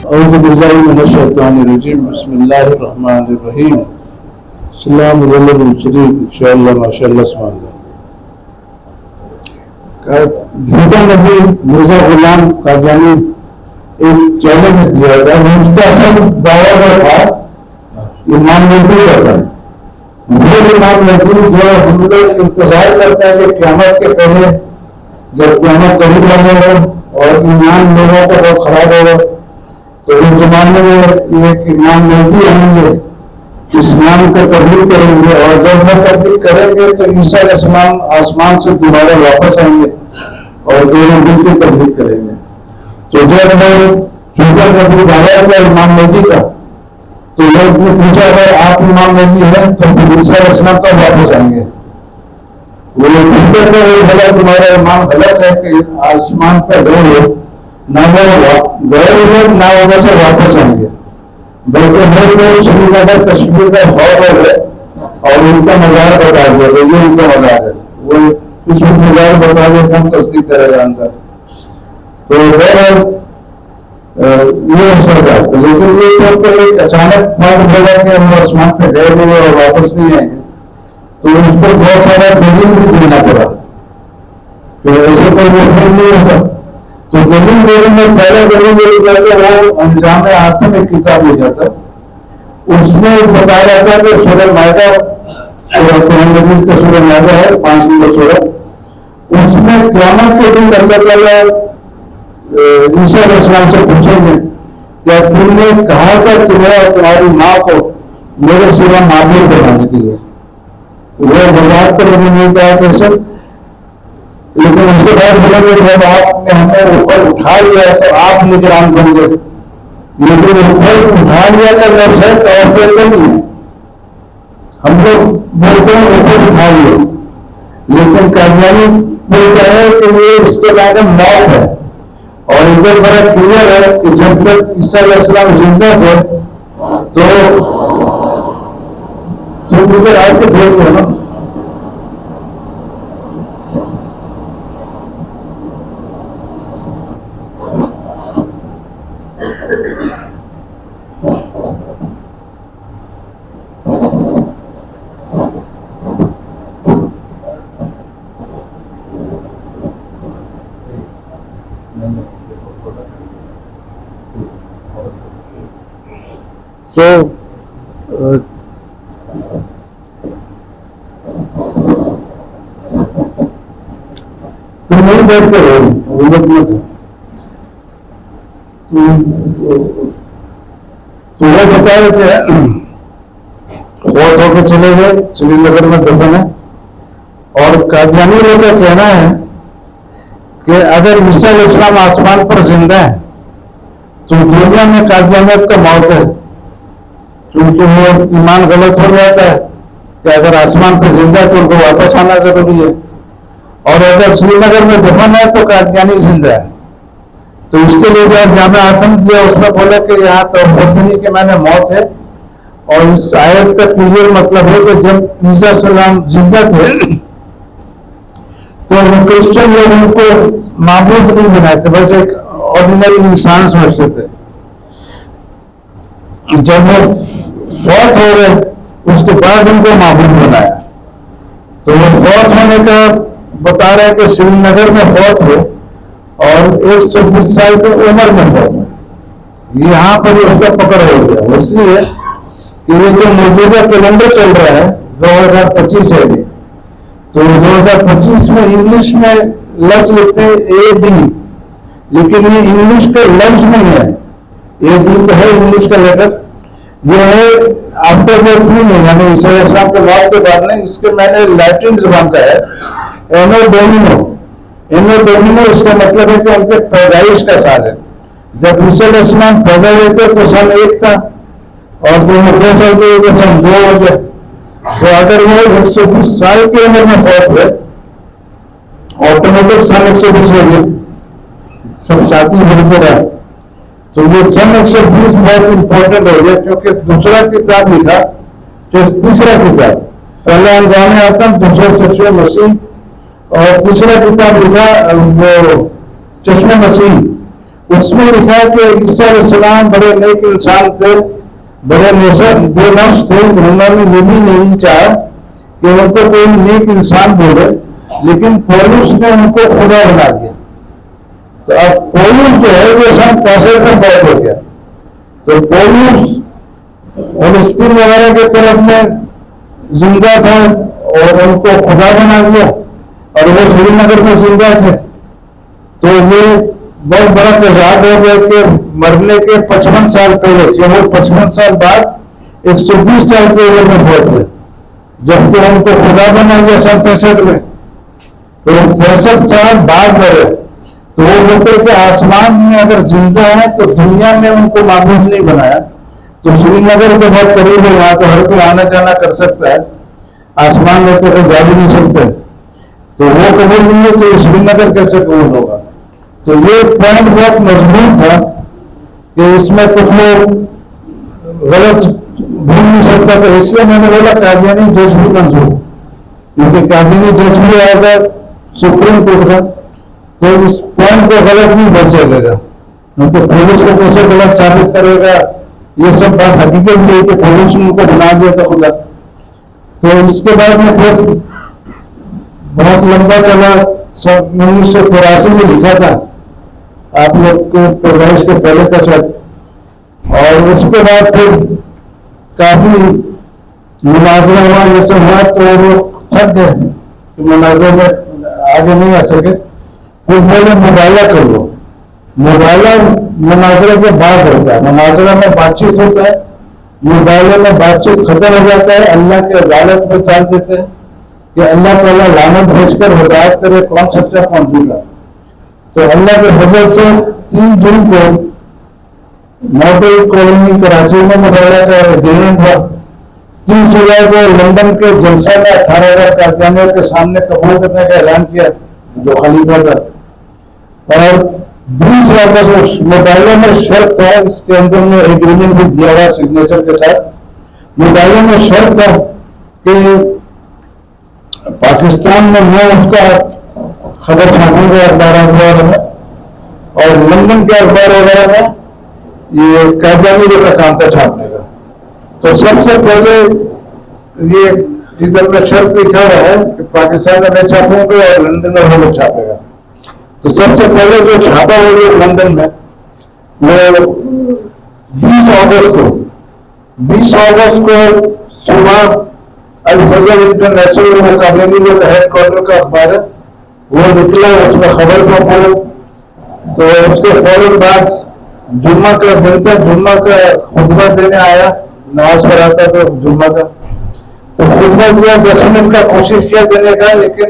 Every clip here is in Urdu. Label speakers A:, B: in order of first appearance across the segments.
A: اعوذ باللہ من الشیطان الرجیم بسم اللہ الرحمن الرحیم السلام علیکم شریف انشاءاللہ ماشاءاللہ سبحان اللہ. جھوٹا نبی مرزا غلام قادیانی ایک چیلنج دیا تھا. اس کا اصل دعویٰ تھا امام مہدی کا تھا. وہ امام مہدی جو ہم لوگ انتظار کرتے ہیں کہ قیامت کے پہلے جب قیامت قریب آ جائے گا اور ایمان لوگوں کو بہت خراب ہوگا تو اس زمانے میں ایک امام مہدی آئیں گے, اسلام کا تبلیغ کریں گے, اور جب وہ تبلیغ کریں گے تو عیسیٰ علیہ السلام آسمان سے دوبارہ واپس آئیں گے اور دونوں مل کے تبلیغ کریں گے. تو جب میں جھوٹا نبی دعویٰ کیا امام مہدی کا تو لوگ نے پوچھا اگر آپ امام مہدی ہیں تو پھر عیسیٰ علیہ السلام کب واپس آئیں گے؟ وہ لوگ پوچھتے تھے بھلا تمہارا امام غلط ہے کہ آسمان پر گئے ہو نہ وہ گئے ہوئے نہ وجہ سے واپس آئیں گے, بلکہ ہر کوئی شری نگر کشمیر کا فوج ہے اور ان کا مزار بتا دیا یہ ان کا مزار ہے. وہ کچھ بھی مزار بتا دے کم تصدیق کرے گا اندر. تو یہ مسئلہ تھا. لیکن یہ تو ایک اچانک بات ہوگا کہ ہم آسمان پہ گئے نہیں اور واپس نہیں آئیں گے تو اس کو بہت سارا دلیل بھی دینا پڑا کہ ایسے کوئی مفہوم نہیں ہوتا. تو دلیل دینے میں پہلا دلیل یہ کہتے وہ انجام آتم ایک کتاب لکھا تھا. اس میں بتایا جاتا ہے کہ سورہ مائدہ قرآن مجید کا سورہ مائدہ ہے 5 نمبر سورہ, اس میں قیامت کے دن اللہ تعالیٰ عیسیٰ علیہ السلام سے پوچھیں گے کیا تم نے کہا تھا تمہیں اور تمہاری ماں کو میرے سوا معبود بنانے کے لیے؟ وہ وضاحت کر نہیں کہا تھا سر, لیکن اس کے بعد بولیں گے جب آپ نے ہمیں اوپر اٹھا لیا تو آپ نگران بن گئے. لیکن اوپر اٹھا لیا کا لفظ ہے تو پھر نہیں ہے. ہم لوگ بولتے ہیں اوپر اٹھا لیا, لیکن قادیانی بولتا ہے کہ یہ اس کے بعد موت ہے. اور ادھر بڑا کلیئر ہے کہ جب تک عیسیٰ علیہ السلام زندہ تھے تو ادھر آ کے دیکھ لو نا. تو تم نہیں بیٹھ کر تو وہ بتایا کہ فوت ہو کے چلے گئے, سری نگر میں دفن ہے. اور قادیانی لوگوں کا کہنا ہے کہ اگر عیسیٰ علیہ السلام آسمان پر زندہ ہے تو دنیا میں قادیانیت کا موت ہے, کیونکہ وہ ایمان غلط ہو جاتا ہے کہ اگر آسمان پہ زندہ ہے تو ان کو واپس آنا ضروری ہے, اور اگر سری نگر میں دفن ہے تو قادیانی زندہ ہے. تو اس کے لیے جو جامع آتم دیا اس میں بولا کہ یہاں توفیق نہیں کہ میں نے موت ہے. اور اس آیت کا کلیئر مطلب ہے کہ جب عیسیٰ علیہ السلام زندہ تھے تو کرسچن لوگ ان کو معبود نہیں بنائے تھے, بس ایک آرڈینری انسان سمجھتے تھے. جب وہ فوت ہو گئے اس کے بعد ان کو معبود بنایا. تو وہ فوت ہونے کا بتا رہا ہے کہ سری نگر میں فوت ہوئے اور 124 سال کی عمر میں فوت ہوئے. یہاں پر اس کا پکڑ ہو گیا. اس لیے کہ یہ جو موجودہ کیلنڈر چل رہا ہے 2025 ہے بھی, تو 2025 میں انگلش میں لفظ لکھتے ہیں AD, لیکن یہ انگلش کا لفظ نہیں ہے. AD تو ہے انگلش کا لیٹر, یہ ہے آفٹر برتھ نہیں ہے, یعنی عیسیٰ علیہ السلام کے موت کے بعد نہیں. اس کے میں نے لیٹن زبان کا ہے اینو ڈومینو. اینو ڈومینو اس کا مطلب ہے کہ ان کے پیدائش کا سال ہے. جب عیسیٰ علیہ السلام پیدا ہوئے تھے تو سن 1 تھا, اور 2 سال کے تو سن 2 ہو گیا. تو اگر وہ 120 سال کی عمر میں فوت ہوئے آٹومیٹک سن 120 ہو گیا, سب ساتھی مل کے رہا. تو یہ سن 120 بہت امپورٹنٹ ہو گیا, کیونکہ دوسرا کتاب لکھا جو تیسرا کتاب, پہلا انجام آتم, دوسرا چشم مسیح, اور تیسرا کتاب لکھا وہ چشم مسیح. اس میں لکھا کہ عیسیٰ علیہ السلام بڑے نیک انسان تھے، بڑے بے نفس تھے، انہوں نے یہ بھی نہیں چاہا کہ ان کو کوئی نیک انسان بولے، لیکن پولس نے ان کو خدا بنا دیا۔ تو اب پولس جو ہے وہ سب پیسے کا فوت ہو گیا، تو پولس فلسطین وغیرہ کی طرف میں زندہ تھا اور ان کو خدا بنا دیا، اور وہ سری نگر میں زندہ تھے۔ تو یہ بہت بڑا تضاد ہو گیا کہ مرنے کے 55 سال پہلے، جو وہ 55 سال بعد 120 سال کی عمر میں فوت ہوئے، جبکہ ان کو خدا بنا دیا 65 میں، تو 65 سال بعد مرے۔ تو وہ بولتے کہ آسمان میں اگر زندہ ہے تو دنیا میں ان کو معبود نہیں بنایا، تو سری نگر تو بہت قریب ہے، یہاں تو ہر کوئی آنا جانا کر سکتا ہے، آسمان میں تو کوئی جا بھی نہیں سکتے، تو وہ قبول نہیں ہے تو سری نگر کیسے قبول ہوگا؟ تو یہ پوائنٹ بہت مضبوط تھا کہ اس میں کچھ لوگ غلط بھول نہیں سکتا، تو اس لیے میں نے بولا قادیانی جج بھی منظور، کیونکہ قادیانی جج بھی آئے گا سپریم کورٹ کا، تو اس پوائنٹ کو غلط نہیں بن سکے گا، کیونکہ پولیس کو کیسے غلط ثابت کرے گا، یہ سب بات حقیقت بھی ہے کہ پولیس نے ان کو بنا دیا تھا خدا۔ تو اس کے بعد میں پھر بہت لمبا چلا، 1983 میں لکھا تھا، آپ لوگ کے پیدائش کے پہلے تھا شاید، اور اس کے بعد پھر کافی مناظرہ ہوا، یہ سب ہوا، تو وہ تھک گئے کہ مناظرے میں آگے نہیں آ سکے، پھر بولے مباحثہ کر لو۔ مباحثہ مناظرے کے بعد ہوتا ہے، مناظرہ میں بات چیت ہوتا ہے، مباحثے میں بات چیت ختم ہو جاتا ہے، اللہ کے عدالت میں ڈال دیتے ہیں کہ اللہ تعالیٰ لعنت بھیج کر ہدایت کرے کون سچا کون جھوٹا۔ تو اللہ کے فضل سے 3 جون کو ماڈل کالونی کراچی میں مظاہرہ کا ایگریمنٹ ہوا، 30 جولائی کو لندن کے جلسہ میں 18,000 قادیانیوں کے سامنے قبول کرنے کا اعلان کیا جو خلیفہ تھا، اور 20 اگست مطالعے میں شرط تھا، اس کے اندر میں ایگریمنٹ بھی دیا ہوا سگنیچر کے ساتھ، مطالعے میں شرط تھا کہ پاکستان میں میں اس کا خبر چھاپوں گا اخبارات وغیرہ میں، اور لندن کے اخبار وغیرہ میں یہ قادیانی کا کام تھا چھاپنے کا۔ تو سب سے پہلے یہ ادھر میں شرط لکھا ہوا ہے کہ پاکستان میں میں چھاپوں گا اور لندن میں وہ چھاپے گا۔ تو سب سے پہلے جو چھاپا ہو گیا لندن میں وہ 20 اگست کو صبح الفضل انٹرنیشنل مقابلے جو ہیڈ کوارٹر کا اخبار ہے وہ نکلا، اس میں خبر تھا پورا۔ تو اس کے فوراً بعد جمعہ کا دن تھا، جمعہ کا خطبہ دینے آیا، نماز پڑھاتا تھا جمعہ کا، تو خطبہ دیا 10 منٹ کا، کوشش کیا دینے کا، لیکن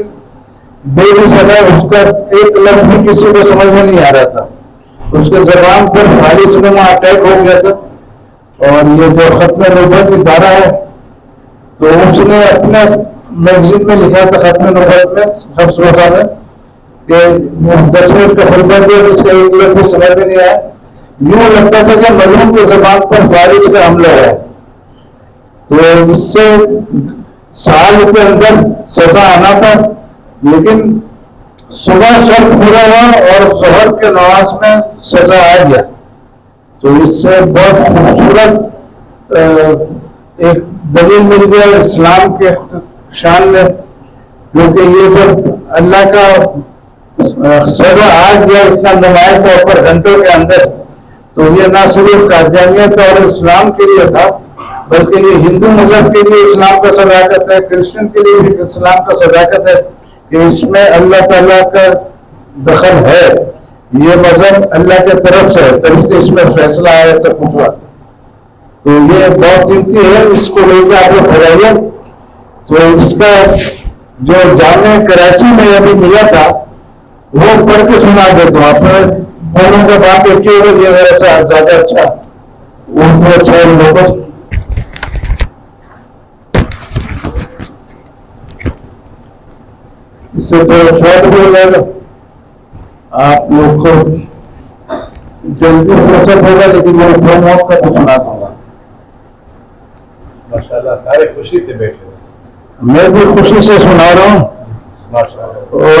A: دے نہیں سکا، اس کا ایک لفظ بھی کسی کو سمجھ میں نہیں آ رہا تھا، اس کے زبان پر فارغ نما اٹیک ہو گیا تھا۔ اور یہ جو ختم نبوت ادارہ ہے تو اس نے اپنے میگزین میں لکھا تھا ختم نبوت میں حفظ وفا میں کہ 10 منٹ کا خطبہ دیا، اس کا ایک لفظ بھی سمجھ میں نہیں آیا، یوں لگتا تھا کہ مظلوم کی زبان پر فارغ کا حملہ ہے۔ تو اس سے سال کے اندر سزا آنا تھا، لیکن صبح شرط پورا ہوا اور ظہر کے نماز میں سزا آ گیا۔ تو اس سے بہت خوبصورت ایک دلیل مل گیا اسلام کے شان میں، کیونکہ یہ جب اللہ کا سزا آ گیا اتنا نمایاں طور پر گھنٹوں کے اندر، تو یہ نہ صرف قادیانیت اور اسلام کے لیے تھا بلکہ یہ ہندو مذہب کے لیے اسلام کا صداقت ہے، کرسچن کے لیے بھی اسلام کا صداقت ہے کہ اس میں اللہ تعالیٰ کا دخل ہے، یہ مذہب اللہ کے طرف سے ہے، تبھی سے اس میں فیصلہ آیا سب کچھ ہوا۔ تو یہ بہت قیمتی ہے، اس کو لے کے آپ لوگ پڑھائیے۔ تو اس کا جو جامع کراچی میں ابھی ملا تھا وہ پڑھ کے سنا دیتا ہوں، اپنے بولوں کا بات ایک ہی ہوگا، یہ زیادہ اچھا ان کو اچھا لوگوں اس سے تو شاید بھی ہو جائے گا، آپ لوگ کو جلدی فرصت ہوگا، لیکن میں دو موت کا کچھ سنا دوں گا۔
B: ماشاءاللہ سارے خوشی سے بیٹھے ہوئے،
A: میں بھی خوشی سے سنا رہا ہوں، اور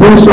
A: 20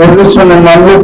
A: 1999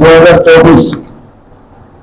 A: 2024।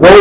A: 2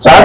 A: 7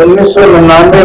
A: 1999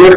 A: 1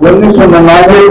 A: 1999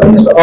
A: 20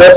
A: 10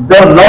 A: 9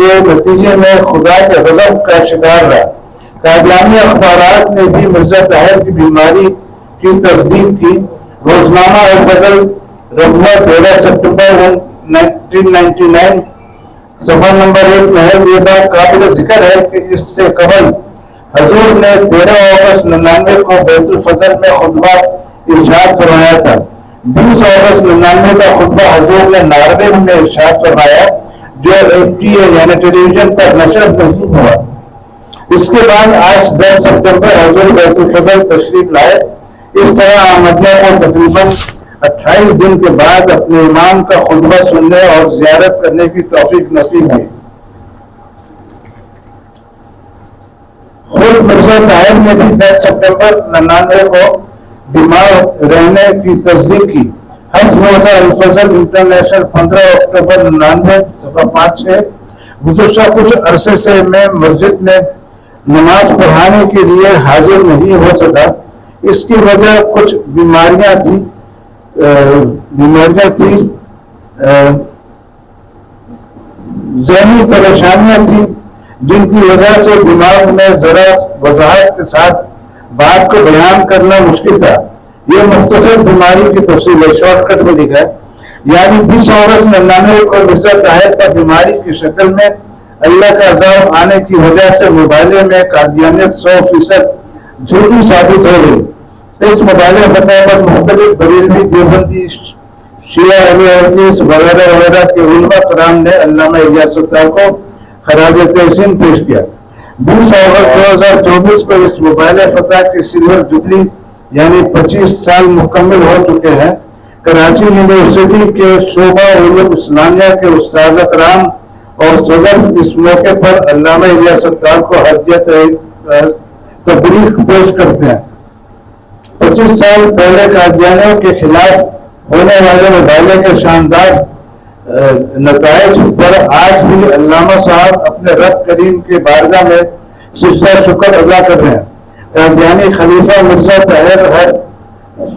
A: کے نتیجے میں خدا کے غضب کا شکار رہا۔ قادیانی اخبارات نے بھی مرزا طاہر کی بیماری کی تصدیق کی۔ روزنامہ الفضل رقم 13 ستمبر 1999 صفحہ نمبر 1 میں ہے۔ یہ بات قابل ذکر ہے کہ اس سے قبل حضور نے 13 اگست 99 کو بیت الفضل میں خطبہ ارشاد فرمایا تھا۔ 20 اگست 99 کا خطبہ حضور نے ناروے میں ارشاد فرمایا، جو FTA یعنی ٹیلی ویژن پر نشر نہیں ہوا۔ اس کے بعد آج 10 ستمبر حضور بیت الفضل تشریف لائے۔ اس طرح احمدیہ کو تقریباً 28 دن کے بعد اپنے امام کا خطبہ سننے اور زیارت کرنے کی توفیق نصیب ہوئی۔ خود مرزا طاہر نے بھی 10 ستمبر 99 کو بیمار رہنے کی تصدیق کی۔ حج موضع الفضل انٹرنیشنل 15 اکتوبر 99 صفحہ 5-6 گزشتہ کچھ عرصے سے میں مسجد میں نماز پڑھانے کے لیے حاضر نہیں ہو سکا۔ اس کی وجہ کچھ بیماریاں تھیں، ذہنی پریشانیاں تھیں، جن کی وجہ سے دماغ میں ذرا وضاحت کے ساتھ بات کو بیان کرنا مشکل تھا۔ یہ مختصر بیماری کی تفصیل ہے، شارٹ کٹ میں لکھا ہے۔ یعنی 20 اگست 99 کو مرزا طاہر کا بیماری کی شکل میں اللہ کا عذاب آنے کی وجہ سے مبالغے میں قادیانیت 100% جھوٹی ثابت ہو گئی۔ اس مبالغہ فتح پر مختلف بریلوی، دیوبندی، شیعہ اہل حدیث وغیرہ وغیرہ کے علماء کرام نے علامہ الیاس ستار کو خراج تحسین پیش کیا۔ 20 اگست 2024 کو اس مبالغہ فتح کی سلور جبلی یعنی 25 سال مکمل ہو چکے ہیں۔ کراچی یونیورسٹی کے شعبہ علوم اسلامیہ کے استاد کرام اور صدر اس موقع پر علامہ الیاس ستار کو ہدیہ تبریک پیش کرتے ہیں۔ 25 سال پہلے قادیانیوں کے خلاف ہونے والے مبالغے کے شاندار نتائج پر آج بھی علامہ صاحب اپنے رب کریم کے بارگاہ میں سجدہ شکر ادا کر رہے ہیں۔ قادیانی خلیفہ مرزا طاہر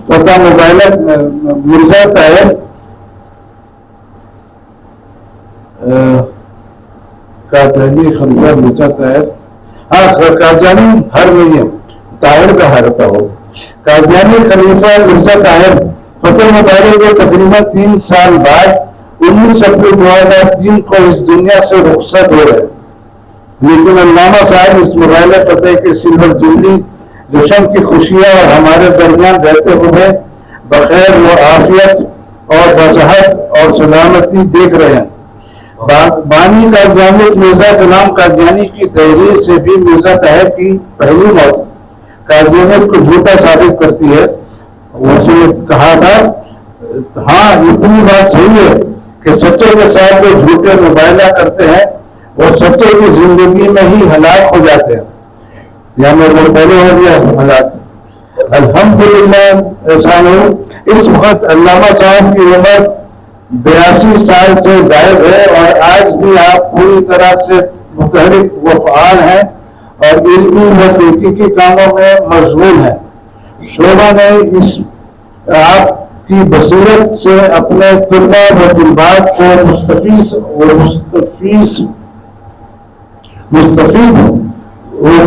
A: فتح مبالغ مرزا طاہر قادیانی خلیفہ مرزا طاہر قادیانی ہر نہیں طاہر کا حرتا ہو۔ قادیانی خلیفہ مرزا طاہر فتح مبالغ کے تقریباً 3 سال بعد 19 اپریل 2003 کو اس دنیا سے رخصت ہو رہے، لیکن علامہ صاحب اس مبالغہ فتح کے سلور جبلی جشن کی خوشیاں اور ہمارے درمیان رہتے ہوئے بخیر و عافیت اور بصحت اور سلامتی دیکھ رہے ہیں۔ بانی قادیانیت مرزا غلام قادیانی کی تحریر سے بھی مرزا طاہر کی پہلی موت قادیانیت کو جھوٹا ثابت کرتی ہے۔ اس نے کہا تھا، ہاں اتنی بات صحیح ہے کہ سچے کے ساتھ جو جھوٹے مبالغہ کرتے ہیں وہ سچے کی زندگی میں ہی ہلاک ہو جاتے ہیں، یا میں وہ پہلے ہو گیا ہلاک۔ الحمدللہ ایسا نہیں، اس وقت علامہ صاحب کی عمر 82 سال سے زائد ہے اور آج بھی آپ پوری طرح سے متحرک و فعال ہیں اور علمی و تحقیقی کاموں میں مشغول ہیں۔ شعبہ نے اس آپ کی بصیرت سے اپنے طلباء و طالبات کو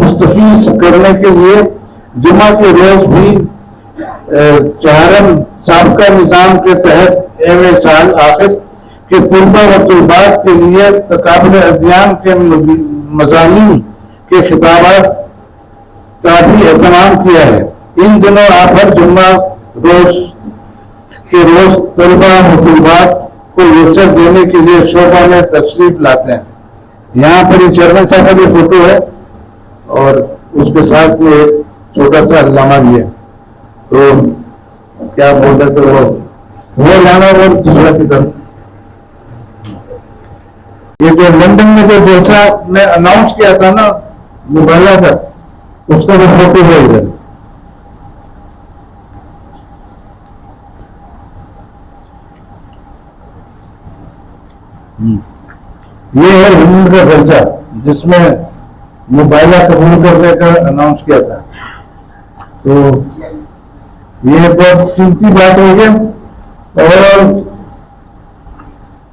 A: مستفیض کرنے کے لیے جمعہ کے روز بھی چہارم سابقہ نظام کے تحت ایم سال آخر کے طلباء و طالبات کے لیے تقابل ادیان کے مضامین کے خطابات کا بھی اہتمام کیا ہے۔ ان دنوں آپ ہر جمعہ کے روز طلباء و طالبات کو لیکچر دینے کے لیے شعبہ میں تشریف لاتے ہیں۔ یہاں پر یہ چیئرمین صاحب کا بھی فوٹو ہے اور اس کے ساتھ میں ایک چھوٹا سا علامہ بھی ہے، تو کیا بول رہے تھے وہ لانا وہ دوسرا کی طرف۔ یہ جو لندن میں جو جلسہ میں اناؤنس کیا تھا نا مبالغہ کا، اس کا بھی فوٹو ہے ادھر۔ یہ ہے ہند کا جلسہ جس میں مبالغہ قبول کرنے کا اناؤنس کیا تھا، تو یہ بہت قیمتی بات ہو گیا۔ اور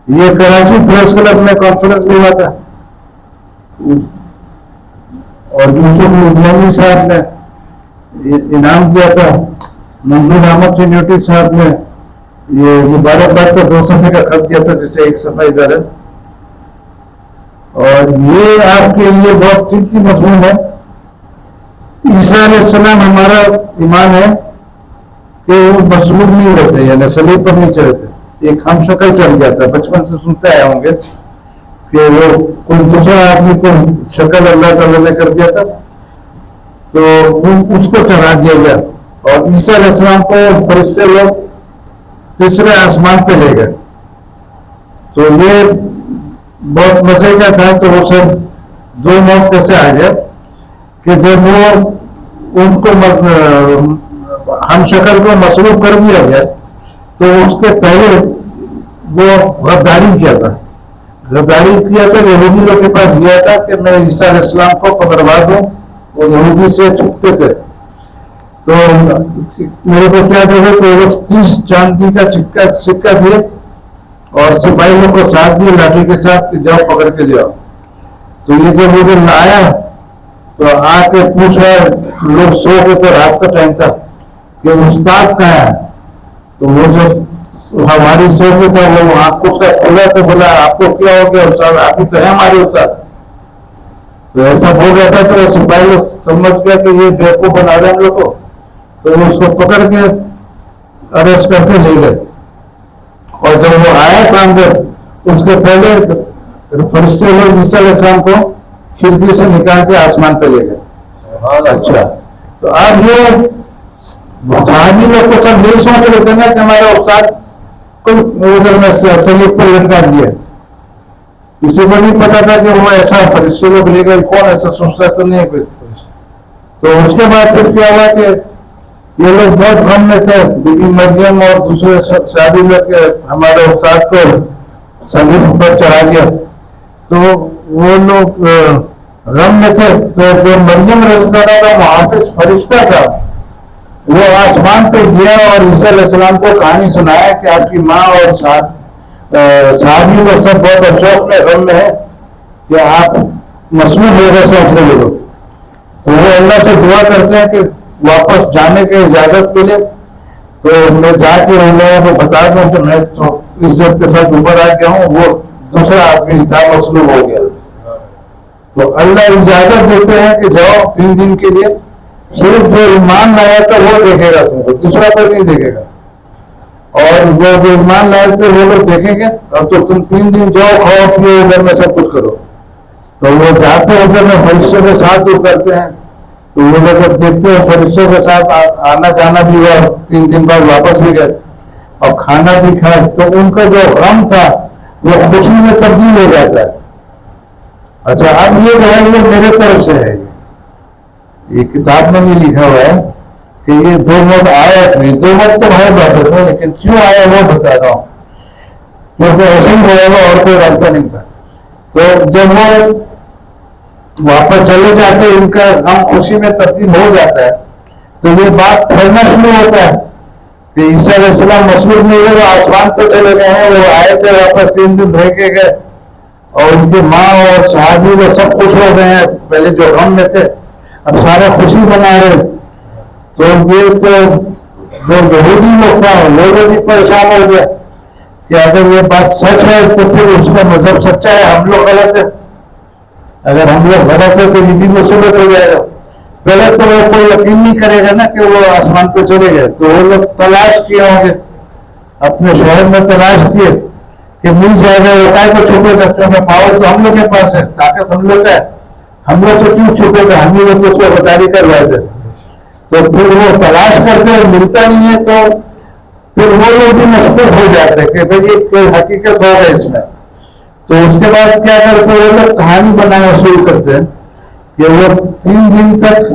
A: یہ کراچی پریس کلب میں کانفرنس بھی ہوا تھا اور دوسروں کو مولوی صاحب نے انعام دیا تھا، منظور احمد چنوٹی صاحب نے یہ مبارکباد کا 2 صفحے کا خط دیا تھا، جسے 1 صفحہ ادھر ہے. اور یہ آپ کے لیے بہت قیمتی مضمون ہے. عیسیٰ علیہ السلام ہمارا ایمان ہے کہ وہ مصلوب نہیں رہتے، یعنی صلیب پر نہیں چڑھتے. ایک ہم شکل چڑھ گیا تھا، بچپن سے سنتے آئے ہوں گے کہ وہ کوئی دوسرا آدمی کو شکل اللہ تعالیٰ نے کر دیا تھا، تو اس کو چڑھا دیا گیا. اور عیسیٰ علیہ السلام کو فرشتے لوگ تیسرے آسمان پہ لے گئے. تو یہ بہت مزے کا تھا. تو وہ سب 2 موت کیسے آ گیا کہ جب وہ ان کو ہم شکل کو مصلوب کر دیا گیا، تو اس کے پہلے وہ غداری کیا تھا. یہودی لوگ کے پاس گیا تھا کہ میں عیسیٰ علیہ السلام کو پکڑوا دوں. وہ یہودی سے چھپتے تھے. تو میرے کو کیا دے گا، تو وہ 30 چاندی کا سکہ دیے اور سپاہیوں کو ساتھ دیے لاٹھی کے ساتھ کہ جاؤ پکڑ کے لے آؤ. تو یہ جب ادھر آیا تو آ کے پوچھا، لوگ سو گئے تھے، رات کا ٹائم تھا، کہ استاد کہاں ہے. تو وہ جو ہماری سو گئے تھا وہ آپ کو اس کا کھولا تو بولا آپ کو کیا ہو گیا استاد، آپ ہی تو ہے ہمارے استاد. تو ایسا ہو گیا تھا. تو سپاہی لوگ سمجھ گیا کہ یہ بیوقوف بنا رہے ہم لوگ کو. تو وہ اس کو پکڑ کے اریسٹ کر کے لے گئے. اور جب وہ آیا تھا اندر، اس کے پہلے فرشتے لوگ عیسیٰ علیہ السلام کو کھڑکی سے نکال کے آسمان پہ لے گئے. اچھا، تو اب یہ صحابی لوگ کو سب یہی سوچ رہے تھے نا کہ ہمارا استاد کو ادھر میں صلیب پر لٹکا دیا. کسی کو نہیں پتا تھا کہ وہ ایسا فرشتے لوگ لے گئے. کون ایسا سوچتا تو نہیں ہے. تو اس کے بعد پھر کیا ہوا کہ یہ لوگ بہت غم میں تھے. بی بی مریم اور دوسرے صحابی لوگ کے ہمارے استاد کو صلیب پر چڑھا دیا. تو وہ لوگ غم میں تھے. تو جو مریم رضی اللہ کا محافظ فرشتہ تھا، وہ آسمان پہ گیا اور عیسیٰ علیہ السلام کو کہانی سنایا کہ آپ کی ماں اور صحابی لوگ سب بہت افسوس میں غم میں ہے کہ آپ مصلوب ہو گئے سوچ رہے لوگ. تو وہ اللہ سے دعا کرتے ہیں کہ واپس جانے کی اجازت ملے. تو میں جا کے ان لوگوں کو بتا دوں کہ میں تو عزت کے ساتھ اوپر آ گیا ہوں، وہ دوسرا آدمی تھا مصلوب ہو گیا. تو اللہ اجازت دیتے ہیں کہ جاؤ 3 دن کے لیے. صرف جو ایمان لایا تھا وہ دیکھے گا تم کو، دوسرا کوئی نہیں دیکھے گا. اور وہ جو ایمان لائے تھے وہ لوگ دیکھیں گے. اور تو تم 3 دن جاؤ، کھاؤ پیو، ادھر میں سب کچھ کرو. تو وہ جاتے ادھر میں فرشتوں کے ساتھ اترتے ہیں. تو وہ لوگ جب دیکھتے ہیں فرشتوں کے ساتھ آنا جانا بھی ہوا، 3 دن بعد واپس بھی گئے اور کھانا بھی کھائے. تو ان کا جو غم تھا وہ خوشی میں تبدیل ہو جاتا ہے. اچھا، اب یہ جو ہے یہ میرے طرف سے ہے، یہ کتاب میں نہیں لکھا ہوا ہے کہ یہ 2 موت آیت میں 2 موت تو ہے بات ہے، لیکن کیوں آیا وہ بتا رہا ہوں، کیونکہ ایسے ہی ہوا ہوا اور کوئی راستہ نہیں تھا. تو جب وہ واپس چلے جاتے ان کا غم خوشی میں تبدیل ہو جاتا ہے. تو یہ بات پھیلنا شروع ہوتا ہے کہ عیسیٰ علیہ السلام مصلوب نہیں ہوئے، وہ آسمان پہ چلے گئے ہیں. وہ آئے تھے واپس 3 دن رہ کے گئے اور ان کی ماں اور صحابی وہ سب خوش ہو گئے ہیں. پہلے جو غم میں تھے اب سارے خوشی منا رہے. تو یہ تو جو یہودی لوگ تھا وہ لوگ بھی پریشان ہو گیا کہ اگر یہ بات سچ ہے تو پھر اس کا مذہب سچا ہے، ہم لوگ غلط ہے. اگر ہم لوگ غلط ہے تو یہ بھی مصیبت ہو جائے گا. پہلے تو وہ کوئی یقین نہیں کرے گا نا کہ وہ آسمان پہ چلے گئے. تو وہ لوگ تلاش کیے ہوں گے، اپنے شہر میں تلاش کیے کہ مل جائے گا. وہ کائے کو چھوٹے کرتے ہیں، پاور تو ہم لوگ کے پاس ہے، طاقت ہم لوگ کا ہے، ہم لوگ سے کیوں چھوٹے گا، ہم لوگ تو اس کو غداری کر رہے تھے. تو پھر وہ تلاش کرتے ہیں، ملتا نہیں ہے. تو پھر وہ لوگ بھی مشکوک ہو جاتے ہیں کہ بھائی یہ کوئی حقیقت ہوگا اس میں. تو اس کے بعد کیا کرتے ہیں، وہ لوگ کہانی بنانا شروع کرتے ہیں کہ وہ 3 دن تک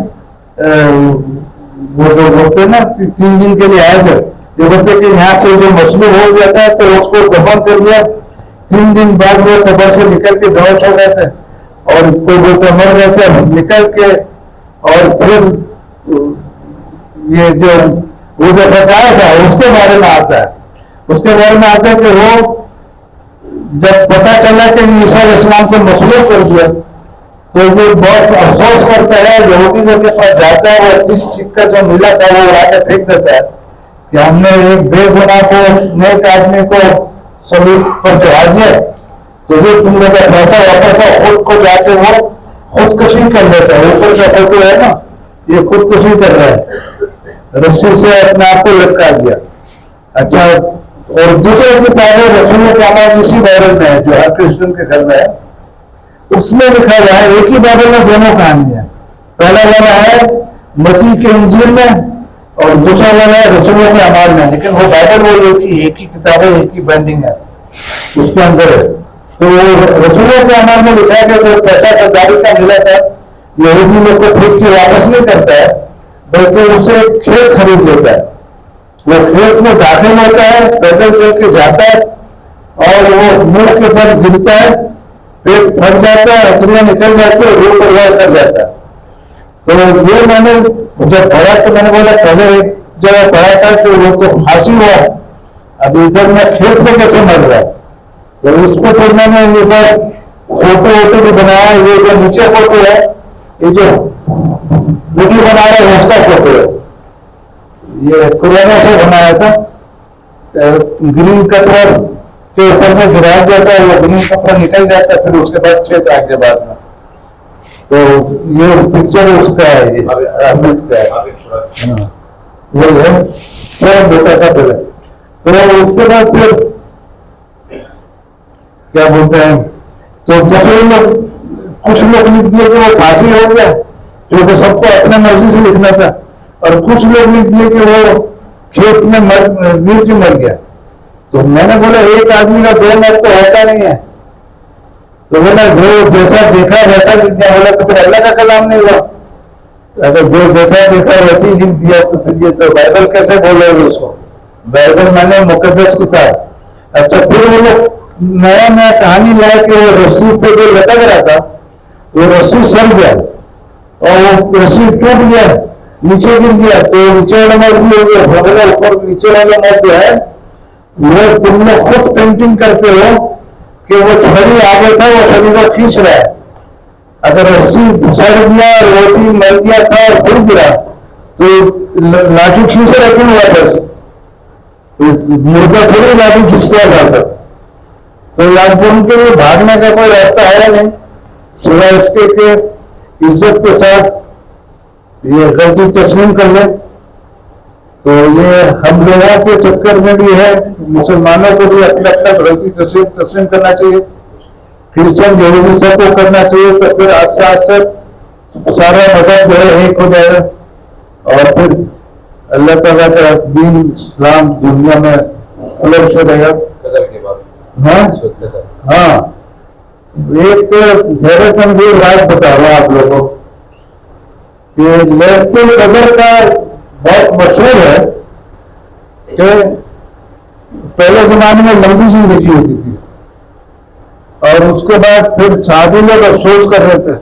A: وہ جو ہوتے ہیں نا 3 دن کے لیے آئے تھے، یہ بولتے کہ یہاں پہ جو مصلوب ہو گیا تھا تو اس کو دفن کر دیا. 3 دن بعد وہ قبر سے نکل کے بیہوش ہو گئے تھے اور کوئی بولتے مر گئے تھے نکل کے. اور پھر یہ جو وہ جو بتایا تھا اس کے بارے میں آتا ہے، اس کے بارے میں آتا ہے کہ وہ جب پتا چلا کہ عیسیٰ علیہ السلام کو مصلوب کر دیا تو یہ بہت افسوس کرتا ہے یہودی لوگ کے پاس جاتا ہے، وہ جس سکہ جو ملا تھا وہ اڑا کے پھینک دیتا ہے کہ ہم نے ایک بے گناہ کو نیک آدمی کو صلیب پر چڑھا دیا، تو یہ تم لوگ کا پیسہ واپس تھا، خود کو جا کے وہ خودکشی کر لیتا ہے. اوپر کا فوٹو ہے نا، یہ خودکشی کر رہا ہے، رسی سے اپنے آپ کو لٹکا دیا. اچھا، اور دوسرے کتابیں رسولوں کے اعمال اسی بائبل میں ہے جو ہر کرسچن کے گھر میں ہے، اس میں لکھا گیا ہے ایک ہی بائبل میں دونوں کہانیاں. پہلا والا ہے متی کے انجیل میں اور دوسرا والا ہے رسولوں کے اعمال میں، لیکن وہ بائبل وہ ایک ہی کتاب ہے، ایک ہی بینڈنگ ہے اس کے اندر ہے. تو وہ رسولوں کے اعمال میں لکھا ہے کہ جو پیسہ گداری کا ملا تھا یہودی لوگ کو پھینک کے واپس نہیں کرتا ہے بلکہ اسے کھیت خرید لیتا ہے. وہ کھیت میں داخل ہوتا ہے، پیدل چل کے جاتا ہے اور وہ منہ کے پر گرتا ہے، پیٹ پھٹ جاتا ہے، ہتھیلیاں نکل جاتی ہے، روح پرواز کر جاتا ہے. تو یہ میں نے جب پڑھا تو میں نے بولا پہلے ایک جگہ پڑھا تھا کہ وہ تو پھانسی ہوا، اب ادھر میں کھیت میں کیسے مر رہا ہے. تو اس پہ پھر میں نے یہ سب فوٹو ووٹو بھی بنایا. یہ جو نیچے فوٹو ہے، یہ جو ویڈیو بنا رہا ہے اس کا فوٹو ہے، یہ کورونا سے بنایا تھا. گرین کپڑا کے اوپر میں گرا جاتا ہے، وہ گرین کپڑا نکل جاتا ہے، پھر اس کے بعد کھیت آگے بعد میں. تو یہ پکچر اس کا ہے، یہ احمد کا ہے، وہ ہے چھ بیٹا تھا پہلے. تو اس کے بعد پھر کیا بولتے ہیں، تو دوسرے لوگ کچھ لوگ لکھ دیے کہ وہ پھانسی ہو گیا کیونکہ سب کو اپنے مرضی سے لکھنا تھا، اور کچھ لوگ لکھ دیے کہ وہ کھیت میں گر کے مر گیا. تو میں نے بولا ایک آدمی کا دو مرد تو ہوتا نہیں ہے. تو بولا جو جیسا دیکھا ویسا لکھ دیا. بولا تو پھر اللہ کا کلام نہیں ہوا. اگر جو جیسا دیکھا ویسے ہی لکھ دیا تو پھر یہ تو بائبل کیسے بولے گے اس کو؟ بائبل میں نے مقدس کتاب. اچھا، پھر وہ لوگ نیا نیا کہانی لائے کہ وہ رسی پہ جو لٹک رہا تھا وہ رسی سر گیا اور وہ رسی ٹوٹ گیا، نیچے گر گیا، تو نیچے والا مرد بھی ہو گیا. بولا اوپر نیچے والا مرد جو ہے وہ تم لوگ خود پینٹنگ کرتے ہو کہ وہ چھڑی آگے تھا، وہ چھڑی کو کھینچ رہا ہے. اگر رسی سڑ گیا، روٹی مر گیا تھا اور پھر گرا تو لاٹھی کھینچ رہا کیوں واپس؟ مردہ تھوڑی لاٹھی کھینچتا جاتا. تو ان کے لیے بھاگنے کا کوئی راستہ ہے نہیں سوائے اس کے کہ عزت کے ساتھ یہ غلطی تسلیم کر لے. تو یہ ہم لوگوں کے چکر میں بھی ہے، مسلمانوں کو بھی اپنا اپنا غلطی تسلیم کرنا چاہیے، کرسچن یہودی سب کو کرنا چاہیے. تو پھر آہستہ آہستہ سارا مذہب جو ہے ایک ہو جائے گا اور پھر اللہ تعالیٰ کا دین اسلام دنیا میں فلرش ہو رہے گا. ہاں، ایک حیرت انگیز بات بتا رہا ہوں آپ لوگوں کو کہ لیلۃ القدر کا بہت مشہور ہے کہ پہلے زمانے میں لمبی زندگی ہوتی تھی اور اس کے بعد پھر صحابی لوگ افسوس کر رہے تھے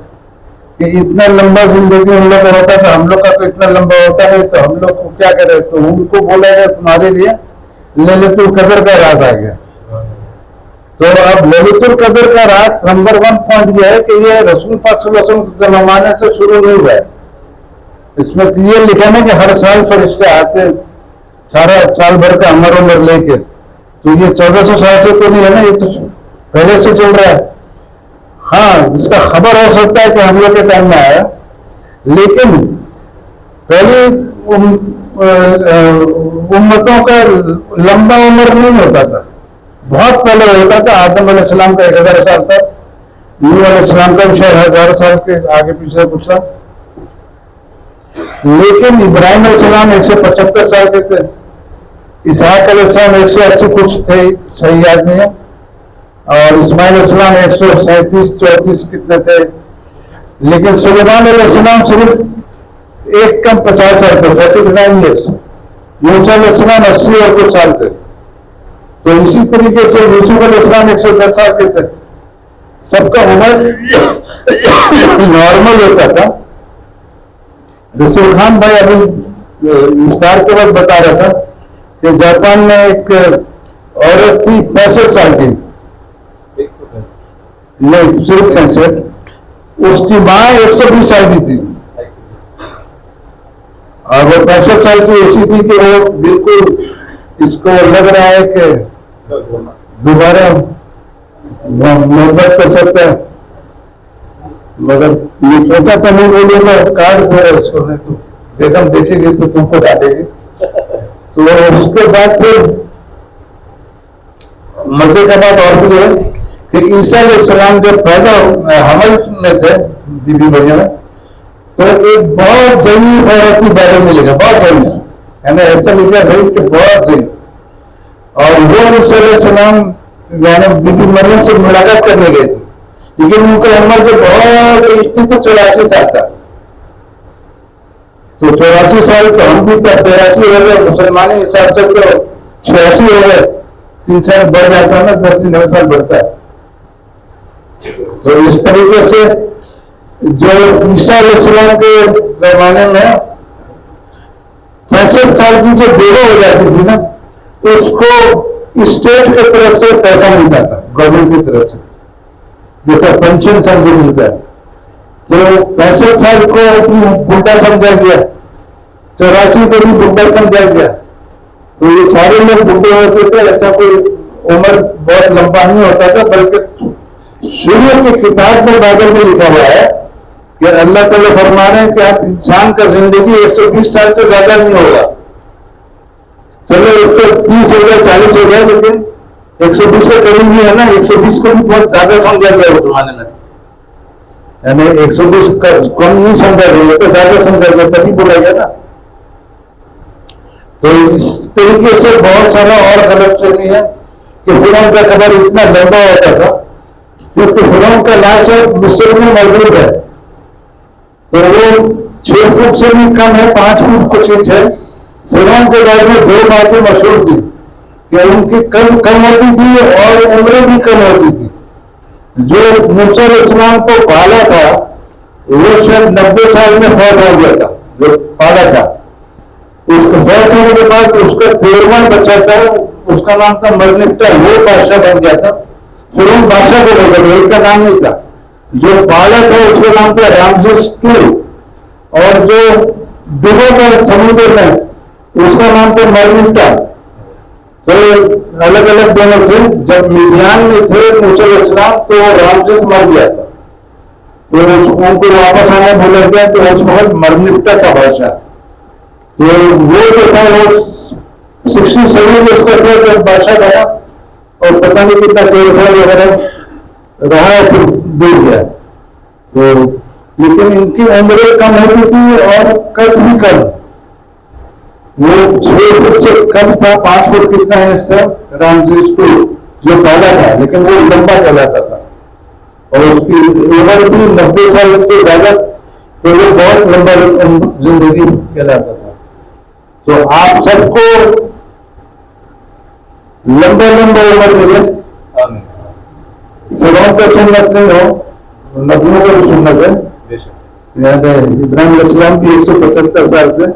A: کہ اتنا لمبا زندگی ہم لوگ کا ہوتا تھا، ہم لوگ کا تو اتنا لمبا ہوتا نہیں، تو ہم لوگ کو کیا کرے. تو ان کو بولا گیا تمہارے لیے لیلۃ القدر کا راز آ گیا. تو اب لیلۃ القدر کا راز نمبر 1 پوائنٹ یہ ہے کہ یہ رسول پاک صلی اللہ علیہ وسلم کے زمانے سے شروع نہیں ہوا ہے. اس میں یہ لکھا ہے کہ ہر سال فرشتے آتے سارا سال بھر کا عمر عمر لے کے. تو یہ 1400 سال سے تو نہیں ہے نا، یہ تو پہلے سے چل رہا ہے. ہاں، اس کا خبر ہو سکتا ہے کہ ہم لوگ کے ٹائم میں آیا، لیکن پہلی امتوں کا لمبا عمر نہیں ہوتا تھا، بہت پہلے ہوتا تھا. آدم علیہ السلام کا 1000 سال تھا، نوح علیہ السلام کا بھی شاید 1000 سال کے آگے پیچھے کچھ تھا. لیکن ابراہیم علیہ السلام 175 سال کے تھے، اسحاق علیہ السلام 180 کچھ تھے، صحیح یاد نہیں ہے، اور اسماعیل علیہ السلام 137 34 کتنے تھے. لیکن سلیمان علیہ السلام صرف ایک کم 50 سال تھے، 49 ایئرس. موسیٰ علیہ السلام 80 اور کچھ سال تھے. تو اسی طریقے سے یوسف علیہ السلام 110 سال کے تھے. سب کا عمر نارمل ہوتا تھا. رسول خان بھائی ابھی افطار کے وقت بتا رہا تھا کہ جاپان میں ایک عورت تھی 65 سال کی، نہیں صرف 65، اس کی ماں 120 سال کی تھی اور وہ 65 سال کی ایسی تھی کہ وہ بالکل اس کو لگ رہا ہے کہ دوبارہ محبت کر سکتا ہے، مگر یہ سوچا تھا نہیں بولوں گا کاٹ جو ہے اس کو، نہیں تو بیگم دیکھے گی تو تم کو ڈالے گی. تو اس کے بعد پھر مزے کا بات اور بھی ہے کہ عیسیٰ علیہ السلام جب پیدا حمل میں تھے بی بی مریم، تو ایک بہت ضعیف عورت کی بارے میں لکھا، بہت ضعیف، یعنی ایسا لکھا ضعیف کہ بہت ضعیف، اور وہ عیسیٰ علیہ السلام یعنی بی بی مریم سے ملاقات کرنے گئے تھے، لیکن ان کا عمر جو بہت ضعیف تھی تو 84 سال تھا. تو 84 سال تو ہم بھی 83 ہو گئے، مسلمانی حساب سے تو 86 ہو گئے، 3 سال بڑھ جاتا ہے نا، 10 سے 9 سال بڑھتا ہے. تو اس طریقے سے جو عیسیٰ علیہ السلام کے زمانے میں 65 سال کی جو بیوہ ہو جاتی تھی نا، اس کو اسٹیٹ کی طرف سے پیسہ ملتا تھا، گورنمنٹ کی طرف سے، جیسا پینشن سب کو ملتا ہے. تو 65 سال کو بڈھا سمجھا گیا، 84 کو بھی بڈھا سمجھا گیا. تو یہ سارے لوگ بڈھے ہوتے تھے، ایسا کوئی عمر بہت لمبا نہیں ہوتا تھا، بلکہ شروع کی کتاب میں بائبل میں لکھا ہوا ہے کہ اللہ تعالیٰ فرما رہے ہیں کہ آپ انسان کا زندگی 120 سال سے زیادہ نہیں ہوگا. چلو 130 ہو گیا، 40 ہو گیا، لیکن 120 کے قریب بھی ہے نا. 120 کو بھی بہت زیادہ سمجھا گیا اس زمانے میں، یعنی 120 کا کم نہیں سمجھا گیا تو زیادہ سمجھا گیا، تبھی بولا گیا نا. تو اس طریقے سے بہت سارا اور غلط فہمی ہے کہ فرعون کا قبر اتنا لمبا ہوتا تھا، کیونکہ فرعون کا لاش مصر میں موجود ہے، تو وہ 6 فٹ سے بھی کم ہے، 5 فٹ کچھ انچ ہے. فرعون کے بارے میں 2 باتیں مشہور تھی کہ ان کی قد کم ہوتی تھی اور عمریں بھی کم ہوتی تھی. جو موسیٰ علیہ السلام کو پالا تھا وہ شاید 90 سال میں فوت ہو گیا تھا، جو پالا تھا. اس کو فوت ہونے کے بعد اس کا 13واں بچہ تھا، اس کا نام تھا مرنکٹا، وہ بادشاہ بن گیا تھا. فرعون بادشاہ کو لے گیا، ایک کا نام نہیں تھا. جو پالا تھا اس کا نام تھا رامزس II، اور جو ڈوبا تھا سمندر میں اس کا نام تھا مرنکٹا. تو الگ الگ دونوں تھے. جب میدیان میں تھے موسیٰ علیہ السلام تو رامزس مر گیا تھا، تو ان کو واپس آنے بولا گیا، تو اس وقت مرنکٹا کا بادشاہ. تو وہ جو تھا وہ 67 ایئرس کا تھا جب بادشاہ بنا، اور پتہ نہیں کتنا 13 سال وغیرہ رہا، پھر ڈوب گیا. تو لیکن ان کی عمریں کم ہوتی تھی اور قد بھی کم. وہ 6 فٹ سے کم تھا، 5 فٹ کتنا ہے اس سے رامزس II جو پالا تھا، لیکن وہ لمبا کہلاتا تھا اور اس کی عمر بھی 90 سال سے زیادہ، تو وہ بہت لمبا زندگی کہلاتا تھا. تو آپ سب کو لمبا عمر ملے. فرعون کا سنت نہیں ہو، نبیوں کا بھی سنت ہے. ابراہیم علیہ السلام بھی 175 سال تھے،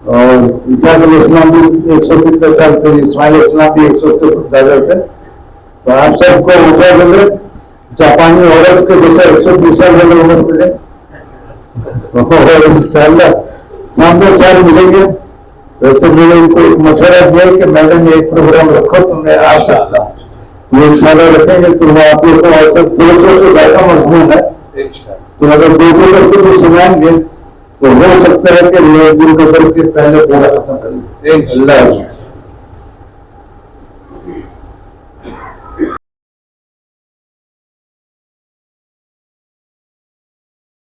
A: اور عیسیٰ علیہ السلام بھی 175 سال تھے، اسماعیل علیہ السلام بھی 100 سے زیادہ تھے. تو آپ سب کو اونچا ملے، جاپانی عورت کے جیسا 120 سال والے عمر ملے، اور انشاءاللہ سامنے سال ملیں گے. ویسے میں نے ان کو ایک مشورہ دیا کہ میں نے ایک پروگرام رکھو تو میں آ سکتا ہوں، تو انشاءاللہ رکھیں گے. تو وہ آپ لوگ کو ایسا 200 سے زیادہ مضمون ہے، تو اگر 200 کرتے بھی سنائیں گے تو ہو سکتا ہے کہ دن کے کے پہلے پورا ختم کر لیں. اللہ حافظ.